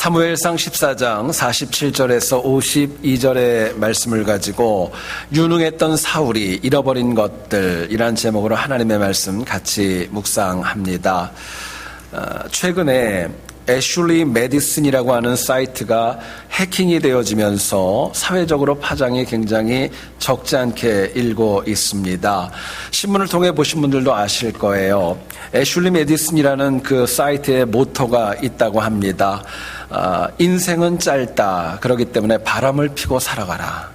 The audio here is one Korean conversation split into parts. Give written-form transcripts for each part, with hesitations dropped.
사무엘상 14장 47절에서 52절의 말씀을 가지고 유능했던 사울이 잃어버린 것들이란 제목으로 하나님의 말씀 같이 묵상합니다. 최근에 애슐리 메디슨이라고 하는 사이트가 해킹이 되어지면서 사회적으로 파장이 굉장히 적지 않게 일고 있습니다. 신문을 통해 보신 분들도 아실 거예요. 애슐리 메디슨이라는 그 사이트의 모토가 있다고 합니다. 인생은 짧다. 그렇기 때문에 바람을 피고 살아가라.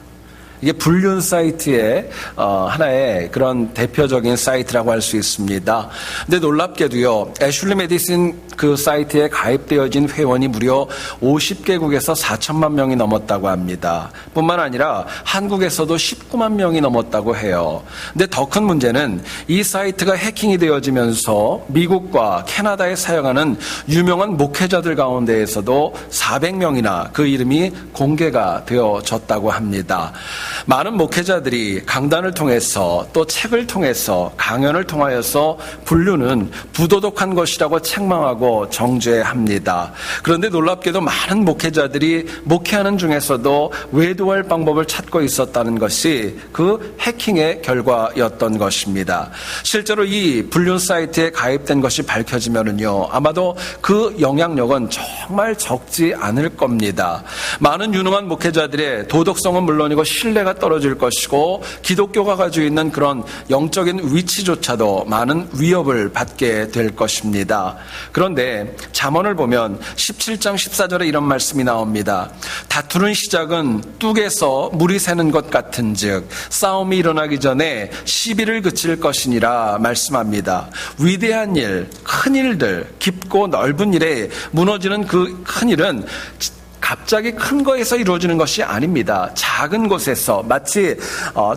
이게 불륜 사이트의 하나의 그런 대표적인 사이트라고 할 수 있습니다. 근데 놀랍게도요, 애슐리 메디슨 그 사이트에 가입되어진 회원이 무려 50개국에서 4천만 명이 넘었다고 합니다. 뿐만 아니라 한국에서도 19만 명이 넘었다고 해요. 근데 더 큰 문제는 이 사이트가 해킹이 되어지면서 미국과 캐나다에 사용하는 유명한 목회자들 가운데에서도 400명이나 그 이름이 공개가 되어졌다고 합니다. 많은 목회자들이 강단을 통해서 또 책을 통해서 강연을 통하여서 불륜은 부도덕한 것이라고 책망하고 정죄합니다. 그런데 놀랍게도 많은 목회자들이 목회하는 중에서도 외도할 방법을 찾고 있었다는 것이 그 해킹의 결과였던 것입니다. 실제로 이 불륜 사이트에 가입된 것이 밝혀지면은요, 아마도 그 영향력은 정말 적지 않을 겁니다. 많은 유능한 목회자들의 도덕성은 물론이고 신뢰가 떨어질 것이고 기독교가 가지고 있는 그런 영적인 위치조차도 많은 위협을 받게 될 것입니다. 그런데 잠언을 보면 17장 14절에 이런 말씀이 나옵니다. 다투는 시작은 뚝에서 물이 새는 것 같은즉 싸움이 일어나기 전에 시비를 그칠 것이니라 말씀합니다. 위대한 일, 큰 일들, 깊고 넓은 일에 무너지는 그 큰 일은 갑자기 큰 거에서 이루어지는 것이 아닙니다. 작은 곳에서 마치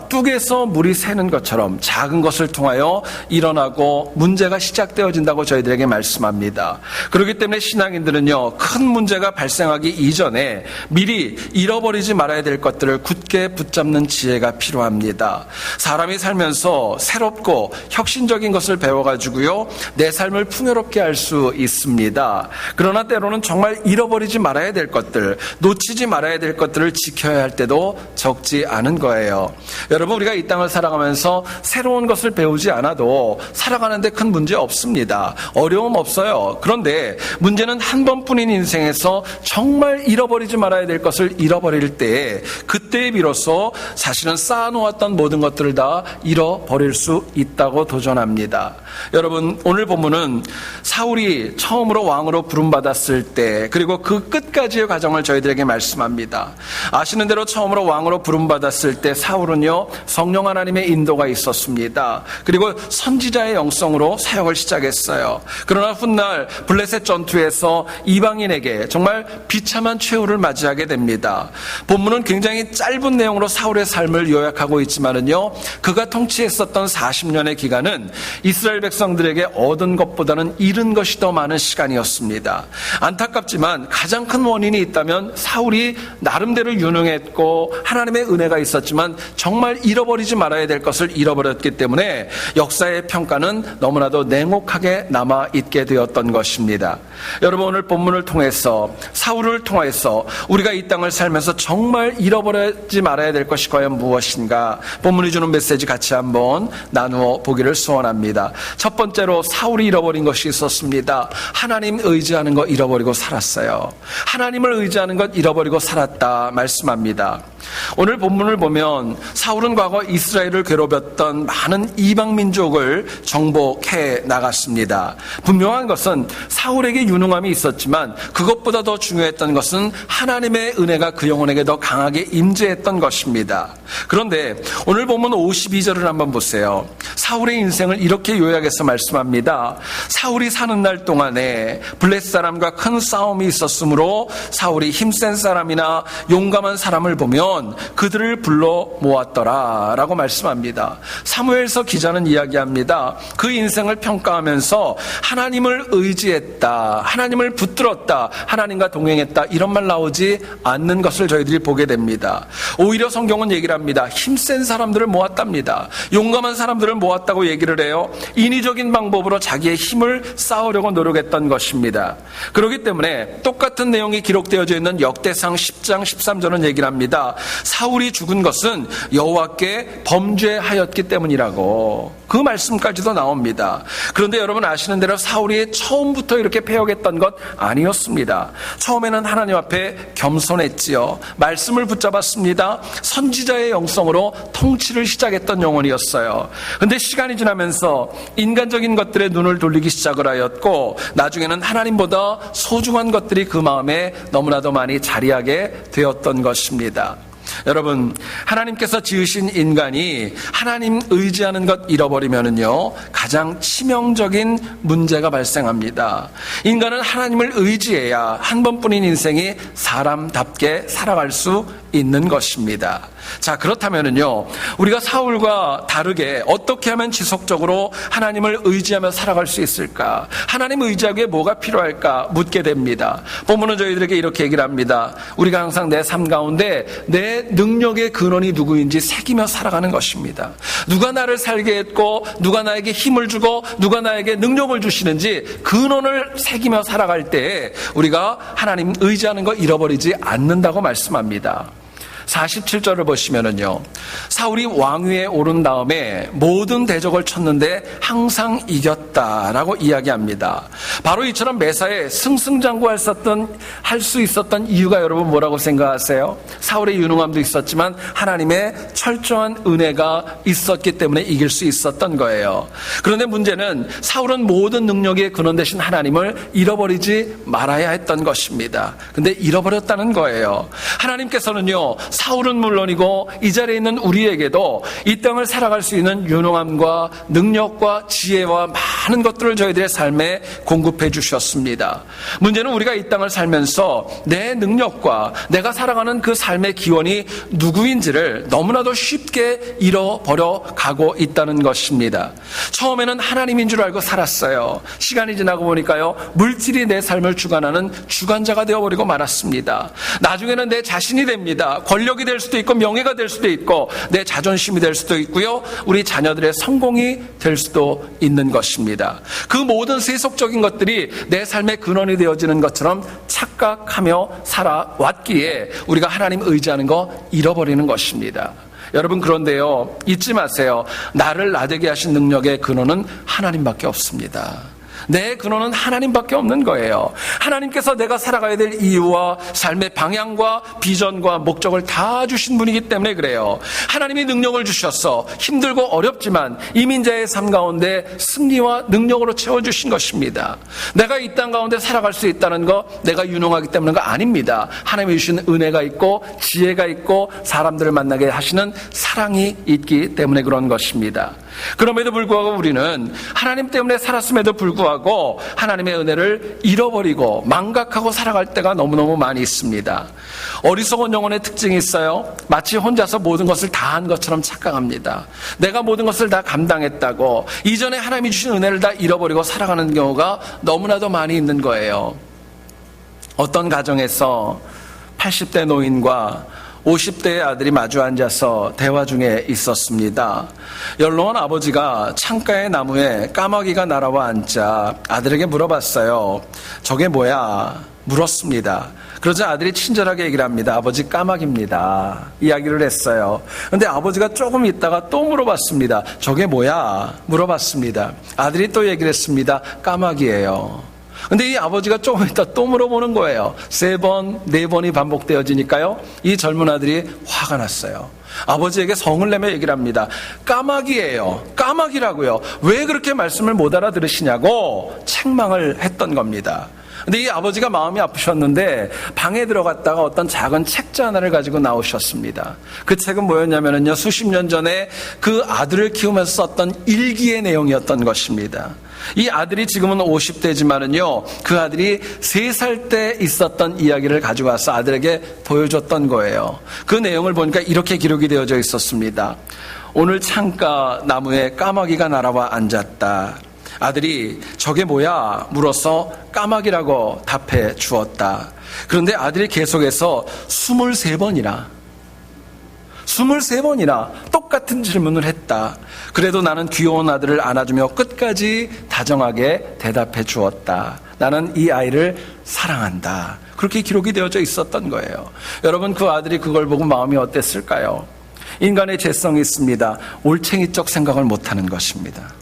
뚝에서 물이 새는 것처럼 작은 것을 통하여 일어나고 문제가 시작되어진다고 저희들에게 말씀합니다. 그렇기 때문에 신앙인들은요, 큰 문제가 발생하기 이전에 미리 잃어버리지 말아야 될 것들을 굳게 붙잡는 지혜가 필요합니다. 사람이 살면서 새롭고 혁신적인 것을 배워가지고요, 내 삶을 풍요롭게 할 수 있습니다. 그러나 때로는 정말 잃어버리지 말아야 될 것들, 놓치지 말아야 될 것들을 지켜야 할 때도 적지 않은 거예요. 여러분, 우리가 이 땅을 살아가면서 새로운 것을 배우지 않아도 살아가는데 큰 문제 없습니다. 어려움 없어요. 그런데 문제는 한 번뿐인 인생에서 정말 잃어버리지 말아야 될 것을 잃어버릴 때에, 그때에 비로소 사실은 쌓아놓았던 모든 것들을 다 잃어버릴 수 있다고 도전합니다. 여러분, 오늘 본문은 사울이 처음으로 왕으로 부름받았을 때, 그리고 그 끝까지의 과정을 저희들에게 말씀합니다. 아시는 대로 처음으로 왕으로 부름받았을 때 사울은요, 성령 하나님의 인도가 있었습니다. 그리고 선지자의 영성으로 사역을 시작했어요. 그러나 훗날 블레셋 전투에서 이방인에게 정말 비참한 최후를 맞이하게 됩니다. 본문은 굉장히 짧은 내용으로 사울의 삶을 요약하고 있지만은요, 그가 통치했었던 40년의 기간은 이스라엘 백성들에게 얻은 것보다는 잃은 것이 더 많은 시간이었습니다. 안타깝지만 가장 큰 원인이 있다면 사울이 나름대로 유능했고 하나님의 은혜가 있었지만 정말 잃어버리지 말아야 될 것을 잃어버렸기 때문에 역사의 평가는 너무나도 냉혹하게 남아있게 되었던 것입니다. 여러분, 오늘 본문을 통해서, 사울을 통해서 우리가 이 땅을 살면서 정말 잃어버리지 말아야 될 것이 과연 무엇인가, 본문이 주는 메시지 같이 한번 나누어 보기를 소원합니다. 첫 번째로 사울이 잃어버린 것이 있었습니다. 하나님 의지하는 거 잃어버리고 살았어요. 하나님을 의지하는 것 잃어버리고 살았다 말씀합니다. 오늘 본문을 보면 사울은 과거 이스라엘을 괴롭혔던 많은 이방 민족을 정복해 나갔습니다. 분명한 것은 사울에게 유능함이 있었지만 그것보다 더 중요했던 것은 하나님의 은혜가 그 영혼에게 더 강하게 임재했던 것입니다. 그런데 오늘 본문 52절을 한번 보세요. 사울의 인생을 이렇게 요약해서 말씀합니다. 사울이 사는 날 동안에 블레셋 사람과 큰 싸움이 있었으므로 사울이 힘센 사람이나 용감한 사람을 보며 사울은 그들을 불러 모았더라 라고 말씀합니다. 사무엘서 기자는 이야기합니다. 그 인생을 평가하면서 하나님을 의지했다, 하나님을 붙들었다, 하나님과 동행했다, 이런 말 나오지 않는 것을 저희들이 보게 됩니다. 오히려 성경은 얘기를 합니다. 힘센 사람들을 모았답니다. 용감한 사람들을 모았다고 얘기를 해요. 인위적인 방법으로 자기의 힘을 쌓으려고 노력했던 것입니다. 그렇기 때문에 똑같은 내용이 기록되어져 있는 역대상 10장 13절은 얘기를 합니다. 사울이 죽은 것은 여호와께 범죄하였기 때문이라고 그 말씀까지도 나옵니다. 그런데 여러분 아시는 대로 사울이 처음부터 이렇게 패역했던 것 아니었습니다. 처음에는 하나님 앞에 겸손했지요. 말씀을 붙잡았습니다. 선지자의 영성으로 통치를 시작했던 영혼이었어요. 그런데 시간이 지나면서 인간적인 것들에 눈을 돌리기 시작을 하였고 나중에는 하나님보다 소중한 것들이 그 마음에 너무나도 많이 자리하게 되었던 것입니다. 여러분, 하나님께서 지으신 인간이 하나님 의지하는 것 잃어버리면은요, 가장 치명적인 문제가 발생합니다. 인간은 하나님을 의지해야 한 번뿐인 인생이 사람답게 살아갈 수 있는 것입니다. 자, 그렇다면은요, 우리가 사울과 다르게 어떻게 하면 지속적으로 하나님을 의지하며 살아갈 수 있을까? 하나님 의지하기에 뭐가 필요할까? 묻게 됩니다. 본문은 저희들에게 이렇게 얘기를 합니다. 우리가 항상 내 삶 가운데 내 능력의 근원이 누구인지 새기며 살아가는 것입니다. 누가 나를 살게 했고, 누가 나에게 힘을 주고, 누가 나에게 능력을 주시는지 근원을 새기며 살아갈 때에 우리가 하나님 의지하는 거 잃어버리지 않는다고 말씀합니다. 47절을 보시면은요, 사울이 왕위에 오른 다음에 모든 대적을 쳤는데 항상 이겼다라고 이야기합니다. 바로 이처럼 매사에 승승장구할 수 있었던 이유가 여러분 뭐라고 생각하세요? 사울의 유능함도 있었지만 하나님의 철저한 은혜가 있었기 때문에 이길 수 있었던 거예요. 그런데 문제는 사울은 모든 능력의 근원 되신 하나님을 잃어버리지 말아야 했던 것입니다. 근데 잃어버렸다는 거예요. 하나님께서는요, 사울은 물론이고 이 자리에 있는 우리에게도 이 땅을 살아갈 수 있는 유능함과 능력과 지혜와 많은 것들을 저희들의 삶에 공급해 주셨습니다. 문제는 우리가 이 땅을 살면서 내 능력과 내가 살아가는 그 삶의 기원이 누구인지를 너무나도 쉽게 잃어버려 가고 있다는 것입니다. 처음에는 하나님인 줄 알고 살았어요. 시간이 지나고 보니까요, 물질이 내 삶을 주관하는 주관자가 되어버리고 말았습니다. 나중에는 내 자신이 됩니다. 권력이 될 수도 있고 명예가 될 수도 있고 내 자존심이 될 수도 있고요, 우리 자녀들의 성공이 될 수도 있는 것입니다. 그 모든 세속적인 것들이 내 삶의 근원이 되어지는 것처럼 착각하며 살아왔기에 우리가 하나님 의지하는 거 잃어버리는 것입니다. 여러분, 그런데요, 잊지 마세요. 나를 나되게 하신 능력의 근원은 하나님밖에 없습니다. 내 근원은 하나님밖에 없는 거예요. 하나님께서 내가 살아가야 될 이유와 삶의 방향과 비전과 목적을 다 주신 분이기 때문에 그래요. 하나님이 능력을 주셔서 힘들고 어렵지만 이민자의 삶 가운데 승리와 능력으로 채워주신 것입니다. 내가 이 땅 가운데 살아갈 수 있다는 거 내가 유능하기 때문인가? 아닙니다. 하나님이 주신 은혜가 있고 지혜가 있고 사람들을 만나게 하시는 사랑이 있기 때문에 그런 것입니다. 그럼에도 불구하고 우리는 하나님 때문에 살았음에도 불구하고 하나님의 은혜를 잃어버리고 망각하고 살아갈 때가 너무너무 많이 있습니다. 어리석은 영혼의 특징이 있어요. 마치 혼자서 모든 것을 다 한 것처럼 착각합니다. 내가 모든 것을 다 감당했다고 이전에 하나님이 주신 은혜를 다 잃어버리고 살아가는 경우가 너무나도 많이 있는 거예요. 어떤 가정에서 80대 노인과 50대의 아들이 마주 앉아서 대화 중에 있었습니다. 연로한 아버지가 창가의 나무에 까마귀가 날아와 앉자 아들에게 물어봤어요. 저게 뭐야? 물었습니다. 그러자 아들이 친절하게 얘기를 합니다. 아버지, 까마귀입니다. 이야기를 했어요. 그런데 아버지가 조금 있다가 또 물어봤습니다. 저게 뭐야? 물어봤습니다. 아들이 또 얘기를 했습니다. 까마귀예요. 근데 이 아버지가 조금 있다 또 물어보는 거예요. 3번, 4번이 반복되어지니까요, 이 젊은 아들이 화가 났어요. 아버지에게 성을 내며 얘기를 합니다. 까마귀예요. 까마귀라고요. 왜 그렇게 말씀을 못 알아들으시냐고 책망을 했던 겁니다. 근데 이 아버지가 마음이 아프셨는데 방에 들어갔다가 어떤 작은 책자 하나를 가지고 나오셨습니다. 그 책은 뭐였냐면요, 수십 년 전에 그 아들을 키우면서 썼던 일기의 내용이었던 것입니다. 이 아들이 지금은 50대지만은요, 그 아들이 3살 때 있었던 이야기를 가지고 와서 아들에게 보여줬던 거예요. 그 내용을 보니까 이렇게 기록이 되어져 있었습니다. 오늘 창가 나무에 까마귀가 날아와 앉았다. 아들이 저게 뭐야? 물어서 까마귀라고 답해 주었다. 그런데 아들이 계속해서 23번이나 똑같은 질문을 했다. 그래도 나는 귀여운 아들을 안아주며 끝까지 다정하게 대답해 주었다. 나는 이 아이를 사랑한다. 그렇게 기록이 되어져 있었던 거예요. 여러분, 그 아들이 그걸 보고 마음이 어땠을까요? 인간의 죄성이 있습니다. 올챙이적 생각을 못하는 것입니다.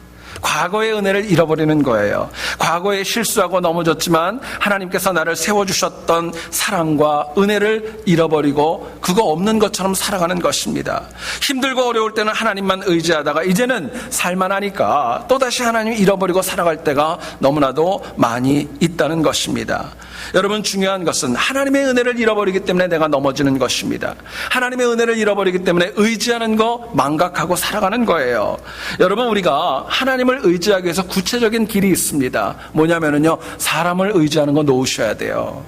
과거의 은혜를 잃어버리는 거예요. 과거에 실수하고 넘어졌지만 하나님께서 나를 세워주셨던 사랑과 은혜를 잃어버리고 그거 없는 것처럼 살아가는 것입니다. 힘들고 어려울 때는 하나님만 의지하다가 이제는 살만하니까 또다시 하나님 잃어버리고 살아갈 때가 너무나도 많이 있다는 것입니다. 여러분, 중요한 것은 하나님의 은혜를 잃어버리기 때문에 내가 넘어지는 것입니다. 하나님의 은혜를 잃어버리기 때문에 의지하는 거 망각하고 살아가는 거예요. 여러분, 우리가 하나님을 의지하기 위해서 구체적인 길이 있습니다. 뭐냐면요, 사람을 의지하는 거 놓으셔야 돼요.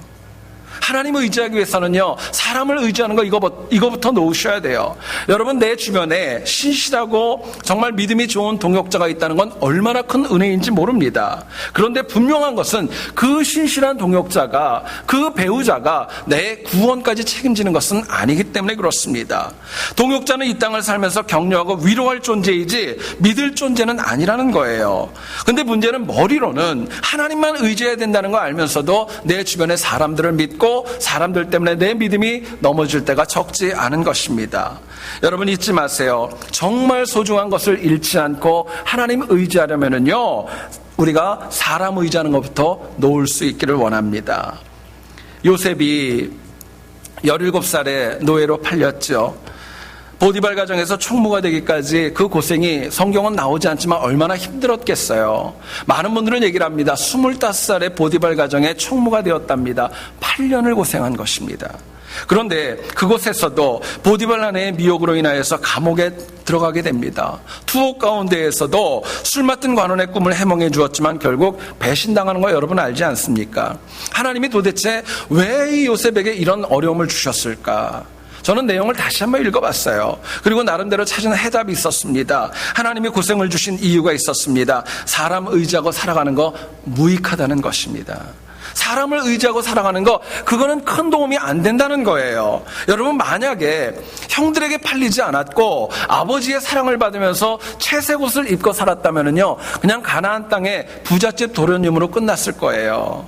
하나님을 의지하기 위해서는요, 사람을 의지하는 거 이거부터 놓으셔야 돼요. 여러분, 내 주변에 신실하고 정말 믿음이 좋은 동역자가 있다는 건 얼마나 큰 은혜인지 모릅니다. 그런데 분명한 것은 그 신실한 동역자가, 그 배우자가 내 구원까지 책임지는 것은 아니기 때문에 그렇습니다. 동역자는 이 땅을 살면서 격려하고 위로할 존재이지 믿을 존재는 아니라는 거예요. 근데 문제는 머리로는 하나님만 의지해야 된다는 거 알면서도 내 주변의 사람들을 믿고 사람들 때문에 내 믿음이 넘어질 때가 적지 않은 것입니다. 여러분, 잊지 마세요. 정말 소중한 것을 잃지 않고 하나님 의지하려면요, 우리가 사람 의지하는 것부터 놓을 수 있기를 원합니다. 요셉이 17살에 노예로 팔렸죠. 보디발 가정에서 총무가 되기까지 그 고생이 성경은 나오지 않지만 얼마나 힘들었겠어요. 많은 분들은 얘기를 합니다. 25살에 보디발 가정에 총무가 되었답니다. 8년을 고생한 것입니다. 그런데 그곳에서도 보디발 아내의 미혹으로 인하여서 감옥에 들어가게 됩니다. 투옥 가운데에서도 술 맡은 관원의 꿈을 해몽해 주었지만 결국 배신당하는 거 여러분 알지 않습니까? 하나님이 도대체 왜 이 요셉에게 이런 어려움을 주셨을까? 저는 내용을 다시 한번 읽어봤어요. 그리고 나름대로 찾은 해답이 있었습니다. 하나님이 고생을 주신 이유가 있었습니다. 사람 의지하고 살아가는 거 무익하다는 것입니다. 사람을 의지하고 살아가는 거, 그거는 큰 도움이 안 된다는 거예요. 여러분, 만약에 형들에게 팔리지 않았고 아버지의 사랑을 받으면서 채색 옷을 입고 살았다면요, 그냥 가나안 땅의 부잣집 도련님으로 끝났을 거예요.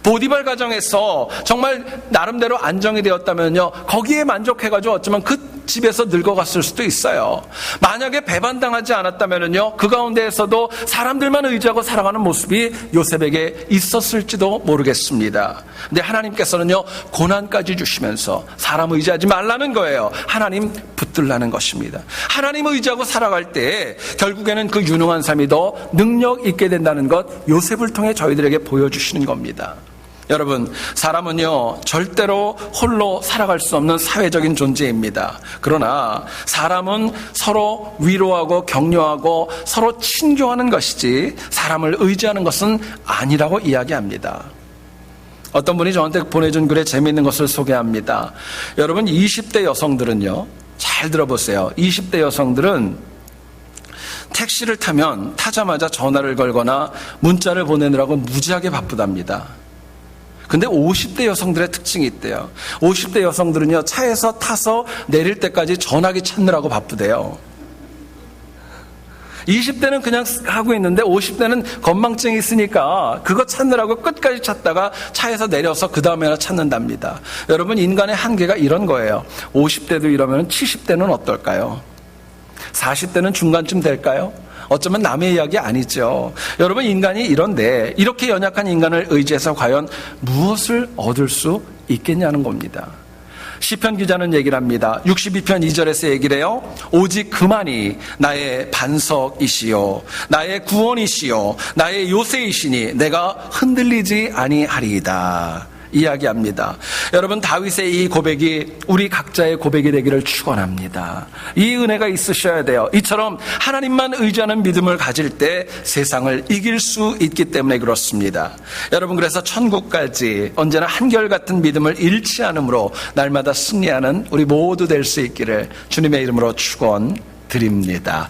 보디발 가정에서 정말 나름대로 안정이 되었다면요, 거기에 만족해가지고 어쩌면 그 집에서 늙어갔을 수도 있어요. 만약에 배반당하지 않았다면요, 그 가운데에서도 사람들만 의지하고 살아가는 모습이 요셉에게 있었을지도 모르겠습니다. 근데 하나님께서는요, 고난까지 주시면서 사람 의지하지 말라는 거예요. 하나님 붙들라는 것입니다. 하나님 의지하고 살아갈 때 결국에는 그 유능한 삶이 더 능력 있게 된다는 것, 요셉을 통해 저희들에게 보여주시는 겁니다. 여러분, 사람은요, 절대로 홀로 살아갈 수 없는 사회적인 존재입니다. 그러나 사람은 서로 위로하고 격려하고 서로 친교하는 것이지 사람을 의지하는 것은 아니라고 이야기합니다. 어떤 분이 저한테 보내준 글에 재미있는 것을 소개합니다. 여러분, 20대 여성들은요, 잘 들어보세요. 20대 여성들은 택시를 타면 타자마자 전화를 걸거나 문자를 보내느라고 무지하게 바쁘답니다. 근데 50대 여성들의 특징이 있대요. 50대 여성들은요, 차에서 타서 내릴 때까지 전화기 찾느라고 바쁘대요. 20대는 그냥 하고 있는데 50대는 건망증이 있으니까 그거 찾느라고 끝까지 찾다가 차에서 내려서 그 다음에나 찾는답니다. 여러분, 인간의 한계가 이런 거예요. 50대도 이러면 70대는 어떨까요? 40대는 중간쯤 될까요? 어쩌면 남의 이야기 아니죠. 여러분, 인간이 이런데 이렇게 연약한 인간을 의지해서 과연 무엇을 얻을 수 있겠냐는 겁니다. 시편 기자는 얘기를 합니다. 62편 2절에서 얘기를 해요. 오직 그만이 나의 반석이시요 나의 구원이시요 나의 요새이시니 내가 흔들리지 아니하리이다 이야기합니다. 여러분, 다윗의 이 고백이 우리 각자의 고백이 되기를 축원합니다. 이 은혜가 있으셔야 돼요. 이처럼 하나님만 의지하는 믿음을 가질 때 세상을 이길 수 있기 때문에 그렇습니다. 여러분, 그래서 천국까지 언제나 한결같은 믿음을 잃지 않으므로 날마다 승리하는 우리 모두 될 수 있기를 주님의 이름으로 축원드립니다.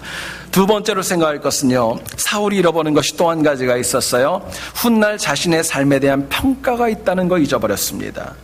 두 번째로 생각할 것은요, 사울이 잃어버린 것이 또 한 가지가 있었어요. 훗날 자신의 삶에 대한 평가가 있다는 거 잊어버렸습니다.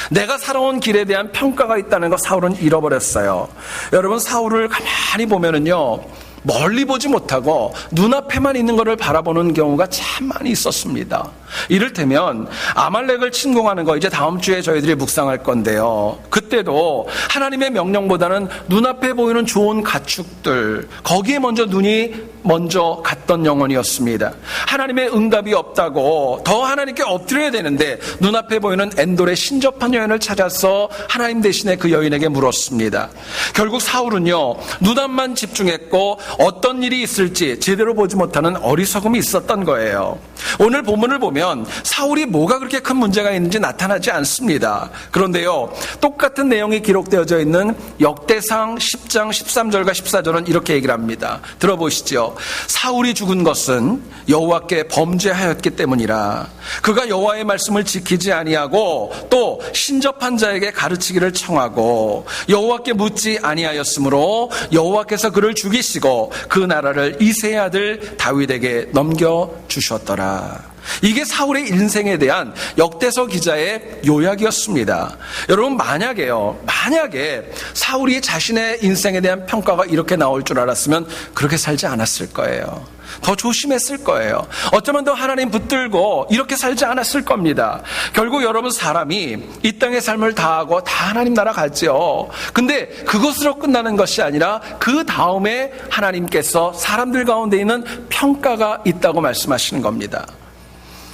내가 살아온 길에 대한 평가가 있다는 거 사울은 잃어버렸어요. 여러분, 사울을 가만히 보면은요, 멀리 보지 못하고 눈앞에만 있는 것을 바라보는 경우가 참 많이 있었습니다. 이를테면 아말렉을 침공하는 거 이제 다음 주에 저희들이 묵상할 건데요. 그때도 하나님의 명령보다는 눈앞에 보이는 좋은 가축들, 거기에 눈이 먼저 갔던 영혼이었습니다. 하나님의 응답이 없다고 더 하나님께 엎드려야 되는데 눈앞에 보이는 엔돌의 신접한 여인을 찾아서 하나님 대신에 그 여인에게 물었습니다. 결국 사울은요, 눈앞만 집중했고 어떤 일이 있을지 제대로 보지 못하는 어리석음이 있었던 거예요. 오늘 본문을 보면 사울이 뭐가 그렇게 큰 문제가 있는지 나타나지 않습니다. 그런데요, 똑같은 내용이 기록되어져 있는 역대상 10장 13절과 14절은 이렇게 얘기를 합니다. 들어보시죠. 사울이 죽은 것은 여호와께 범죄하였기 때문이라. 그가 여호와의 말씀을 지키지 아니하고 또 신접한 자에게 가르치기를 청하고 여호와께 묻지 아니하였으므로 여호와께서 그를 죽이시고 그 나라를 이새의 아들 다윗에게 넘겨주셨더라. 이게 사울의 인생에 대한 역대서 기자의 요약이었습니다. 여러분, 만약에 사울이 자신의 인생에 대한 평가가 이렇게 나올 줄 알았으면 그렇게 살지 않았을 거예요. 더 조심했을 거예요. 어쩌면 더 하나님 붙들고 이렇게 살지 않았을 겁니다. 결국 여러분, 사람이 이 땅의 삶을 다하고 다 하나님 나라 가죠. 근데 그것으로 끝나는 것이 아니라 그 다음에 하나님께서 사람들 가운데 있는 평가가 있다고 말씀하시는 겁니다.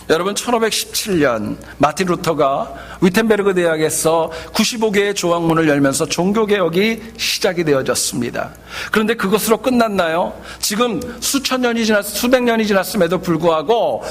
여러분, 1517년 마틴 루터가 위텐베르그 대학에서 95개의 조항문을 열면서 종교개혁이 시작이 되어졌습니다. 그런데 그것으로 끝났나요? 지금 수백 년이 지났음에도 불구하고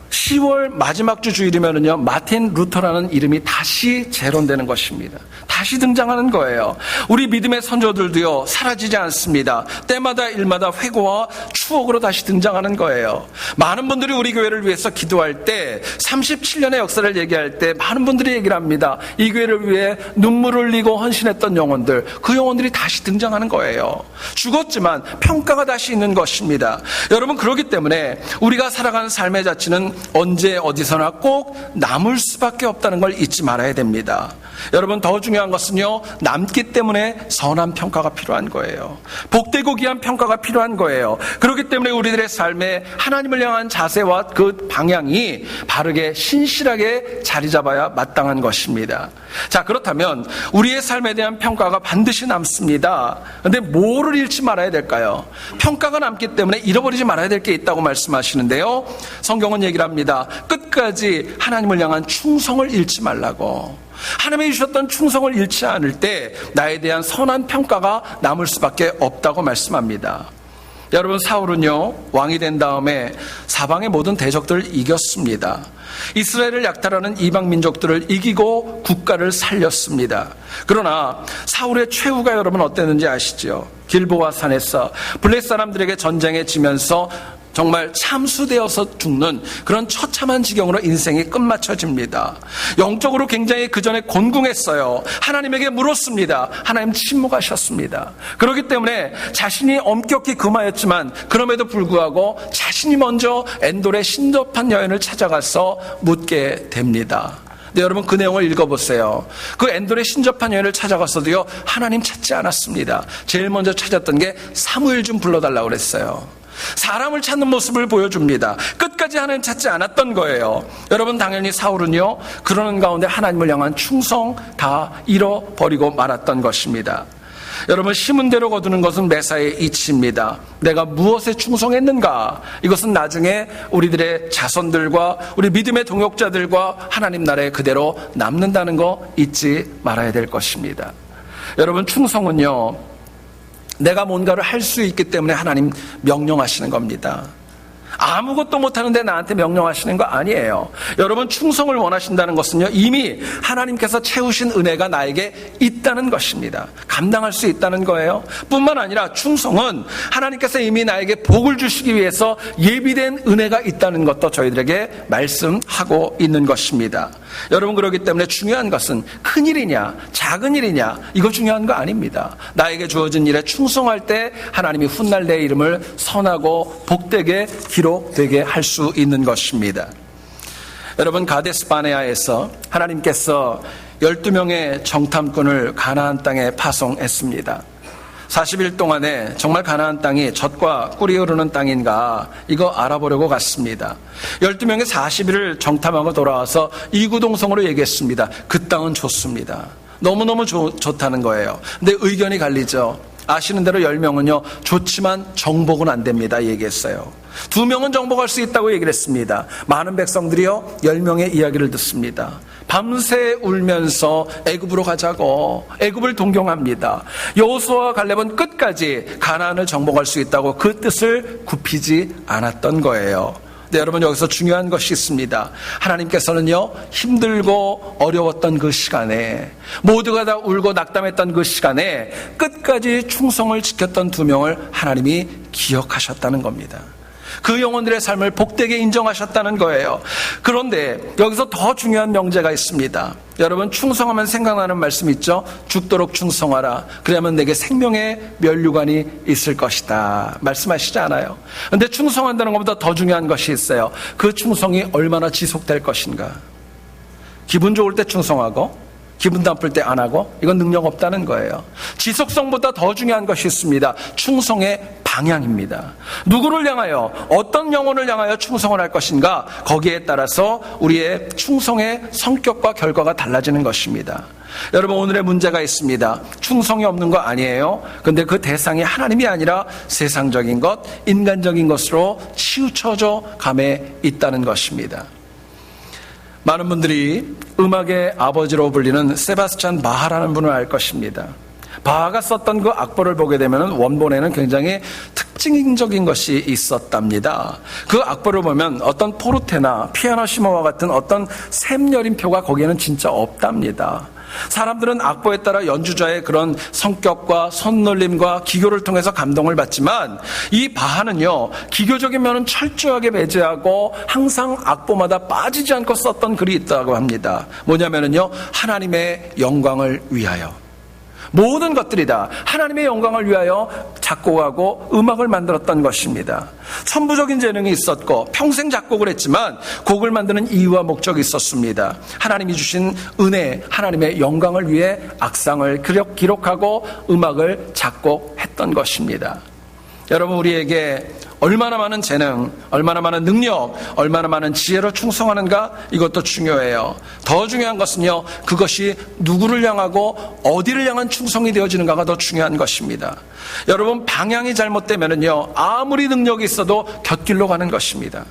10월 마지막 주 주일이면은요, 마틴 루터라는 이름이 다시 재론되는 것입니다. 다시 등장하는 거예요. 우리 믿음의 선조들도요, 사라지지 않습니다. 때마다 일마다 회고와 추억으로 다시 등장하는 거예요. 많은 분들이 우리 교회를 위해서 기도할 때 37년의 역사를 얘기할 때 많은 분들이 얘기를 합니다. 이 교회를 위해 눈물을 흘리고 헌신했던 영혼들, 그 영혼들이 다시 등장하는 거예요. 죽었지만 평가가 다시 있는 것입니다. 여러분, 그렇기 때문에 우리가 살아가는 삶의 자체는 언제 어디서나 꼭 남을 수밖에 없다는 걸 잊지 말아야 됩니다. 여러분, 더 중요한 것은요, 남기 때문에 선한 평가가 필요한 거예요. 복되고 귀한 평가가 필요한 거예요. 그렇기 때문에 우리들의 삶에 하나님을 향한 자세와 그 방향이 바르게 신실하게 자리 잡아야 마땅한 것입니다. 자, 그렇다면 우리의 삶에 대한 평가가 반드시 남습니다. 그런데 뭐를 잃지 말아야 될까요? 평가가 남기 때문에 잃어버리지 말아야 될 게 있다고 말씀하시는데요, 성경은 얘기를 합니다. 끝까지 하나님을 향한 충성을 잃지 말라고. 하나님이 주셨던 충성을 잃지 않을 때 나에 대한 선한 평가가 남을 수밖에 없다고 말씀합니다. 여러분, 사울은요, 왕이 된 다음에 사방의 모든 대적들을 이겼습니다. 이스라엘을 약탈하는 이방 민족들을 이기고 국가를 살렸습니다. 그러나 사울의 최후가 여러분 어땠는지 아시죠? 길보아 산에서 블레 사람들에게 전쟁에 지면서 정말 참수되어서 죽는 그런 처참한 지경으로 인생이 끝마쳐집니다. 영적으로 굉장히 그 전에 곤궁했어요. 하나님에게 물었습니다. 하나님 침묵하셨습니다. 그렇기 때문에 자신이 엄격히 금하였지만 그럼에도 불구하고 자신이 먼저 엔돌의 신접한 여인을 찾아가서 묻게 됩니다. 네, 여러분, 그 내용을 읽어보세요. 그 엔돌의 신접한 여인을 찾아가서도요, 하나님 찾지 않았습니다. 제일 먼저 찾았던 게 사무엘 좀 불러달라고 그랬어요. 사람을 찾는 모습을 보여줍니다. 끝까지 하나님 찾지 않았던 거예요. 여러분, 당연히 사울은요, 그러는 가운데 하나님을 향한 충성 다 잃어버리고 말았던 것입니다. 여러분, 심은 대로 거두는 것은 매사의 이치입니다. 내가 무엇에 충성했는가? 이것은 나중에 우리들의 자손들과 우리 믿음의 동역자들과 하나님 나라에 그대로 남는다는 거 잊지 말아야 될 것입니다. 여러분, 충성은요, 내가 뭔가를 할 수 있기 때문에 하나님 명령하시는 겁니다. 아무것도 못하는데 나한테 명령하시는 거 아니에요. 여러분, 충성을 원하신다는 것은요, 이미 하나님께서 채우신 은혜가 나에게 있다는 것입니다. 감당할 수 있다는 거예요. 뿐만 아니라 충성은 하나님께서 이미 나에게 복을 주시기 위해서 예비된 은혜가 있다는 것도 저희들에게 말씀하고 있는 것입니다. 여러분, 그렇기 때문에 중요한 것은 큰 일이냐 작은 일이냐 이거 중요한 거 아닙니다. 나에게 주어진 일에 충성할 때 하나님이 훗날 내 이름을 선하고 복되게 기록되게 할 수 있는 것입니다. 여러분, 가데스 바네아에서 하나님께서 12명의 정탐꾼을 가나안 땅에 파송했습니다. 40일 동안에 정말 가나안 땅이 젖과 꿀이 흐르는 땅인가 이거 알아보려고 갔습니다. 12명이 40일을 정탐하고 돌아와서 이구동성으로 얘기했습니다. 그 땅은 좋습니다. 너무너무 좋다는 거예요. 근데 의견이 갈리죠. 아시는 대로 10명은요 좋지만 정복은 안 됩니다 얘기했어요. 2명은 정복할 수 있다고 얘기를 했습니다. 많은 백성들이요 10명의 이야기를 듣습니다. 밤새 울면서 애굽으로 가자고 애굽을 동경합니다. 여호수아와 갈렙은 끝까지 가나안을 정복할 수 있다고 그 뜻을 굽히지 않았던 거예요. 네, 여러분, 여기서 중요한 것이 있습니다. 하나님께서는요 힘들고 어려웠던 그 시간에, 모두가 다 울고 낙담했던 그 시간에 끝까지 충성을 지켰던 2명을 하나님이 기억하셨다는 겁니다. 그 영혼들의 삶을 복되게 인정하셨다는 거예요. 그런데 여기서 더 중요한 명제가 있습니다. 여러분, 충성하면 생각나는 말씀 있죠? 죽도록 충성하라. 그러면 내게 생명의 면류관이 있을 것이다. 말씀하시지 않아요? 그런데 충성한다는 것보다 더 중요한 것이 있어요. 그 충성이 얼마나 지속될 것인가. 기분 좋을 때 충성하고 기분 나쁠 때 안 하고, 이건 능력 없다는 거예요. 지속성보다 더 중요한 것이 있습니다. 충성의 방향입니다. 누구를 향하여, 어떤 영혼을 향하여 충성을 할 것인가, 거기에 따라서 우리의 충성의 성격과 결과가 달라지는 것입니다. 여러분, 오늘의 문제가 있습니다. 충성이 없는 거 아니에요. 근데 그 대상이 하나님이 아니라 세상적인 것, 인간적인 것으로 치우쳐져 감에 있다는 것입니다. 많은 분들이 음악의 아버지로 불리는 세바스찬 바하라는 분을 알 것입니다. 바하가 썼던 그 악보를 보게 되면 원본에는 굉장히 특징적인 것이 있었답니다. 그 악보를 보면 어떤 포르테나 피아노시모와 같은 어떤 샘여림표가 거기에는 진짜 없답니다. 사람들은 악보에 따라 연주자의 그런 성격과 손놀림과 기교를 통해서 감동을 받지만 이 바하는요 기교적인 면은 철저하게 배제하고 항상 악보마다 빠지지 않고 썼던 글이 있다고 합니다. 뭐냐면은요 하나님의 영광을 위하여, 모든 것들이 다 하나님의 영광을 위하여 작곡하고 음악을 만들었던 것입니다. 천부적인 재능이 있었고 평생 작곡을 했지만 곡을 만드는 이유와 목적이 있었습니다. 하나님이 주신 은혜, 하나님의 영광을 위해 악상을 기록하고 음악을 작곡했던 것입니다. 여러분, 우리에게 얼마나 많은 재능, 얼마나 많은 능력, 얼마나 많은 지혜로 충성하는가, 이것도 중요해요. 더 중요한 것은요 그것이 누구를 향하고 어디를 향한 충성이 되어지는가가 더 중요한 것입니다. 여러분, 방향이 잘못되면은요 아무리 능력이 있어도 곁길로 가는 것입니다.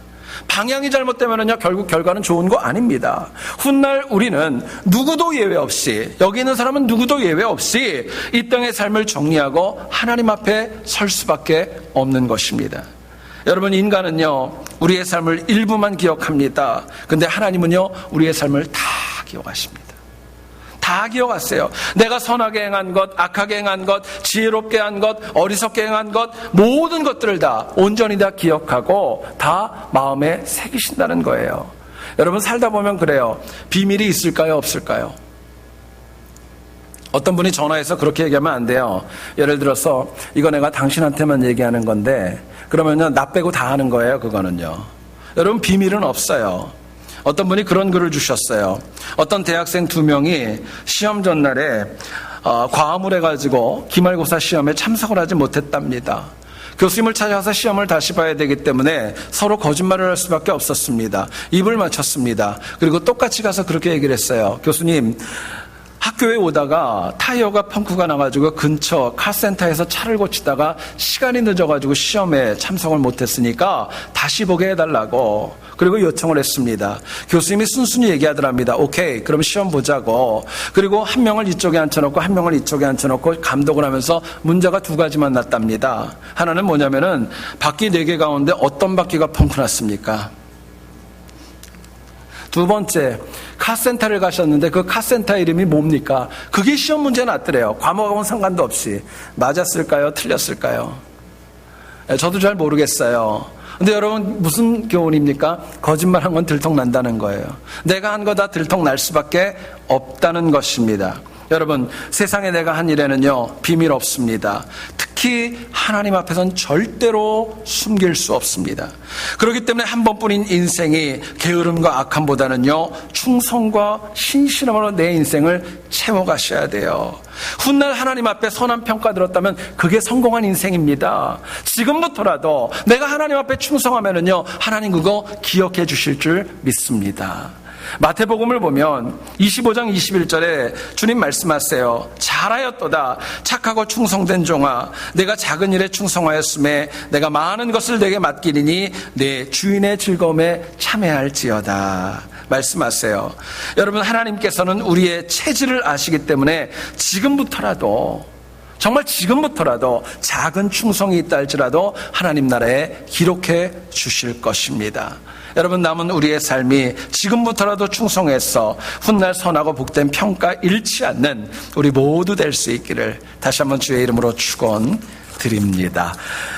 방향이 잘못되면은요 결국 결과는 좋은 거 아닙니다. 훗날 우리는 누구도 예외 없이, 여기 있는 사람은 누구도 예외 없이 이 땅의 삶을 정리하고 하나님 앞에 설 수밖에 없는 것입니다. 여러분, 인간은요 우리의 삶을 일부만 기억합니다. 근데 하나님은요 우리의 삶을 다 기억하십니다. 다 기억하세요. 내가 선하게 행한 것, 악하게 행한 것, 지혜롭게 한 것, 어리석게 행한 것, 모든 것들을 다 온전히 다 기억하고 다 마음에 새기신다는 거예요. 여러분, 살다 보면 그래요. 비밀이 있을까요, 없을까요? 어떤 분이 전화해서 그렇게 얘기하면 안 돼요. 예를 들어서 이거 내가 당신한테만 얘기하는 건데 그러면요 나 빼고 다 하는 거예요. 그거는요. 여러분, 비밀은 없어요. 어떤 분이 그런 글을 주셨어요. 어떤 대학생 2명이 시험 전날에 과음을 해가지고 기말고사 시험에 참석을 하지 못했답니다. 교수님을 찾아가서 시험을 다시 봐야 되기 때문에 서로 거짓말을 할 수밖에 없었습니다. 입을 맞췄습니다. 그리고 똑같이 가서 그렇게 얘기를 했어요. 교수님, 학교에 오다가 타이어가 펑크가 나가지고 근처 카센터에서 차를 고치다가 시간이 늦어가지고 시험에 참석을 못했으니까 다시 보게 해달라고 그리고 요청을 했습니다. 교수님이 순순히 얘기하더랍니다. 오케이, 그럼 시험 보자고. 그리고 한 명을 이쪽에 앉혀놓고 한 명을 이쪽에 앉혀놓고 감독을 하면서 문제가 두 가지만 났답니다. 하나는 뭐냐면은 바퀴 4개 가운데 어떤 바퀴가 펑크 났습니까? 두 번째, 카센터를 가셨는데 그 카센터 이름이 뭡니까? 그게 시험 문제 났더래요. 과목하고는 상관도 없이. 맞았을까요? 틀렸을까요? 저도 잘 모르겠어요. 근데 여러분 무슨 교훈입니까? 거짓말한 건 들통난다는 거예요. 내가 한 거 다 들통날 수밖에 없다는 것입니다. 여러분, 세상에 내가 한 일에는요 비밀 없습니다. 특히 하나님 앞에서는 절대로 숨길 수 없습니다. 그렇기 때문에 한 번뿐인 인생이 게으름과 악함보다는요 충성과 신실함으로 내 인생을 채워가셔야 돼요. 훗날 하나님 앞에 선한 평가 들었다면 그게 성공한 인생입니다. 지금부터라도 내가 하나님 앞에 충성하면은요 하나님 그거 기억해 주실 줄 믿습니다. 마태복음을 보면 25장 21절에 주님 말씀하세요. 잘하였도다 착하고 충성된 종아, 내가 작은 일에 충성하였음에 내가 많은 것을 내게 맡기리니 내 주인의 즐거움에 참여할지어다 말씀하세요. 여러분, 하나님께서는 우리의 체질을 아시기 때문에 지금부터라도, 정말 지금부터라도 작은 충성이 있다 할지라도 하나님 나라에 기록해 주실 것입니다. 여러분, 남은 우리의 삶이 지금부터라도 충성해서 훗날 선하고 복된 평가 잃지 않는 우리 모두 될 수 있기를 다시 한번 주의 이름으로 축원드립니다.